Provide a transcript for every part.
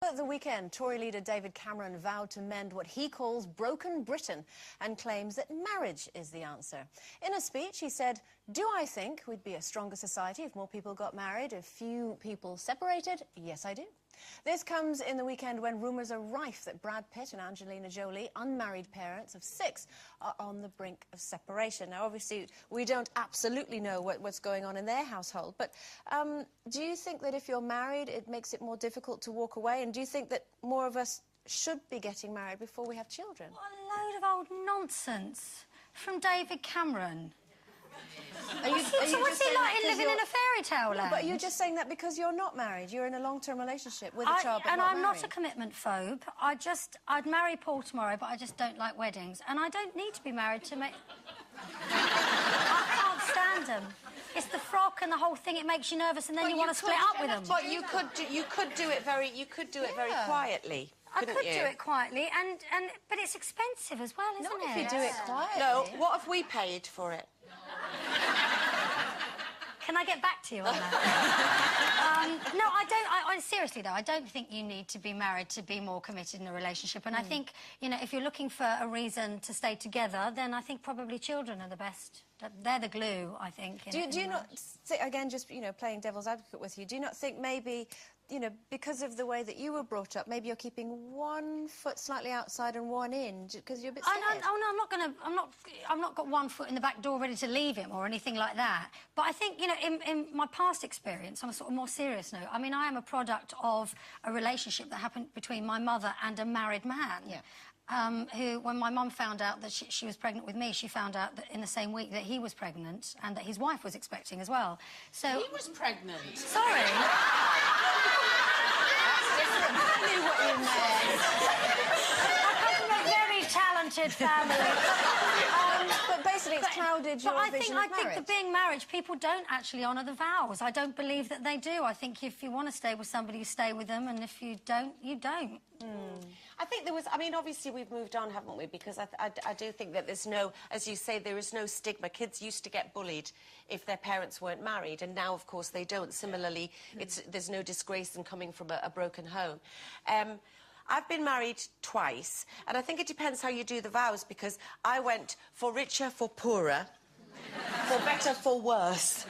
At the weekend, Tory leader David Cameron vowed to mend what he calls broken Britain and claims that marriage is the answer. In a speech, he said, "Do I think we'd be a stronger society if more people got married, if few people separated? Yes, I do." This comes in the weekend when rumours are rife that Brad Pitt and Angelina Jolie, unmarried parents of 6, are on the brink of separation. Now, obviously, we don't absolutely know what's going on in their household, but do you think that if you're married, it makes it more difficult to walk away? And do you think that more of us should be getting married before we have children? What a load of old nonsense from David Cameron. What's he like living in a fairy tale land? But you're just saying that because you're not married. You're in a long-term relationship with a child, but and not I'm married. not a commitment phobe. I'd marry Paul tomorrow, but I just don't like weddings. And I don't need to be married to make... I can't stand them. It's the frock and the whole thing. It makes you nervous, and then you want to split up with them. But you could do it very quietly. I could do it quietly, but it's expensive as well, isn't it? If you do it quietly. No, what if we paid for it? Can I get back to you on that? No, I don't. Seriously, though, I don't think you need to be married to be more committed in a relationship. And I think, you know, if you're looking for a reason to stay together, then I think probably children are the best. They're the glue, I think. Do you not think, again, just, you know, playing devil's advocate with you, do you not think maybe, you know, because of the way that you were brought up, maybe you're keeping one foot slightly outside and one in because you're a bit scared? I've not got one foot in the back door ready to leave him or anything like that. But I think, you know, in my past experience, on a sort of more serious note, I mean, I am a product of a relationship that happened between my mother and a married man. Yeah. Who, when my mum found out that she was pregnant with me, she found out that in the same week that he was pregnant and that his wife was expecting as well. So he was pregnant. Sorry. I knew what you meant. I come from a very talented family. But basically, it's clouded your vision of marriage. I think that being married, people don't actually honour the vows. I don't believe that they do. I think if you want to stay with somebody, you stay with them, and if you don't, you don't. I think there was... I mean, obviously, we've moved on, haven't we? Because I do think that there's no... As you say, there is no stigma. Kids used to get bullied if their parents weren't married, and now, of course, they don't. Similarly, there's no disgrace in coming from a broken home. I've been married twice, and I think it depends how you do the vows, because I went for richer, for poorer, for better, for worse,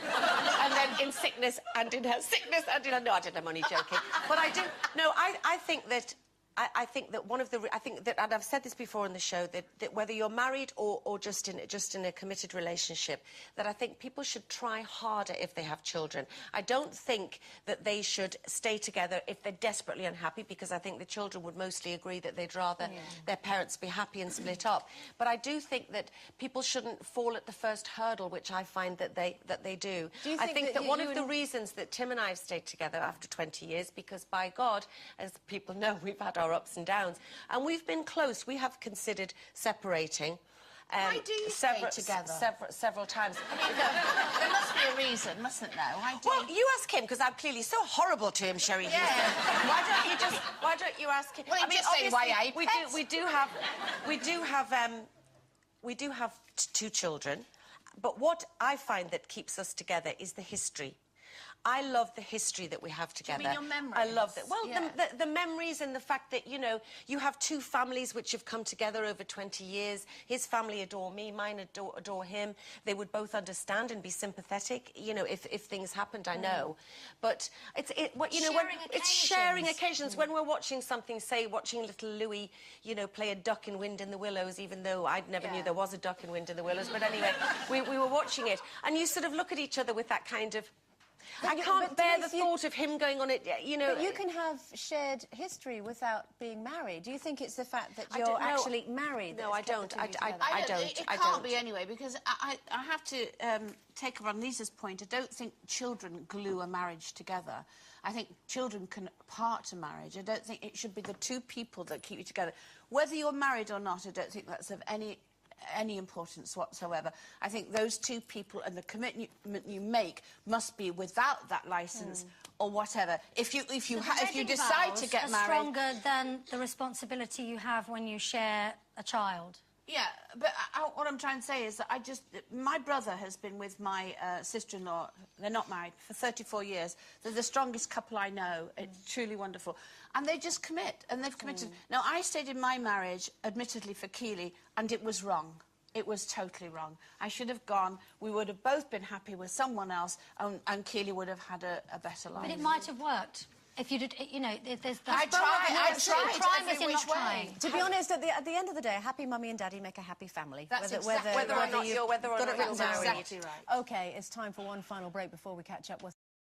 and then in sickness and in her sickness and in her... No, I didn't, I'm only joking. But I do... No, I think that... I think that one of the... I think that, and I've said this before in the show, that whether you're married or just in a committed relationship, that I think people should try harder if they have children. I don't think that they should stay together if they're desperately unhappy, because I think the children would mostly agree that they'd rather their parents be happy and split up. But I do think that people shouldn't fall at the first hurdle, which I find that they do. I think that one of the reasons that Tim and I have stayed together after 20 years, because, by God, as people know, we've had our ups and downs, and we've been close. We have considered separating. Why do you stay together? Several times. There must be a reason, mustn't there? Well, you ask him, because I'm clearly so horrible to him, Sherry. Yeah. Why don't you ask him? Well, I mean, just say why I we do have 2 children, but what I find that keeps us together is the history. I love the history that we have together. Do you mean your memories? I love that. Well, the memories and the fact that, you know, you have 2 families which have come together over 20 years. His family adore me, mine adore him. They would both understand and be sympathetic, you know, if things happened, I know. But it's sharing occasions. When we're watching something, say, watching little Louis, you know, play a duck in Wind in the Willows, even though I never knew there was a duck in Wind in the Willows. But anyway, we were watching it, and you sort of look at each other with that kind of... I can't bear the thought of him going on it, you know... But you can have shared history without being married. Do you think it's the fact that you're actually married? No, I don't. I don't. It can't be anyway, because I have to take up on Lisa's point. I don't think children glue a marriage together. I think children can part a marriage. I don't think it should be the 2 people that keep you together. Whether you're married or not, I don't think that's of any importance whatsoever. I think those 2 people and the commitment you make must be without that licence or whatever. If you decide to get married, stronger than the responsibility you have when you share a child. Yeah, but what I'm trying to say is that my brother has been with my sister-in-law, they're not married, for 34 years. They're the strongest couple I know. It's truly wonderful. And they just commit, and they've committed. Now, I stayed in my marriage, admittedly, for Keeley, and it was wrong. It was totally wrong. I should have gone. We would have both been happy with someone else, and Keeley would have had a better life. But it might have worked. If you did, you know, there's... I tried every which way. To be honest, at the end of the day, a happy mummy and daddy make a happy family. That's whether or not you're married. Exactly right. OK, it's time for one final break before we catch up with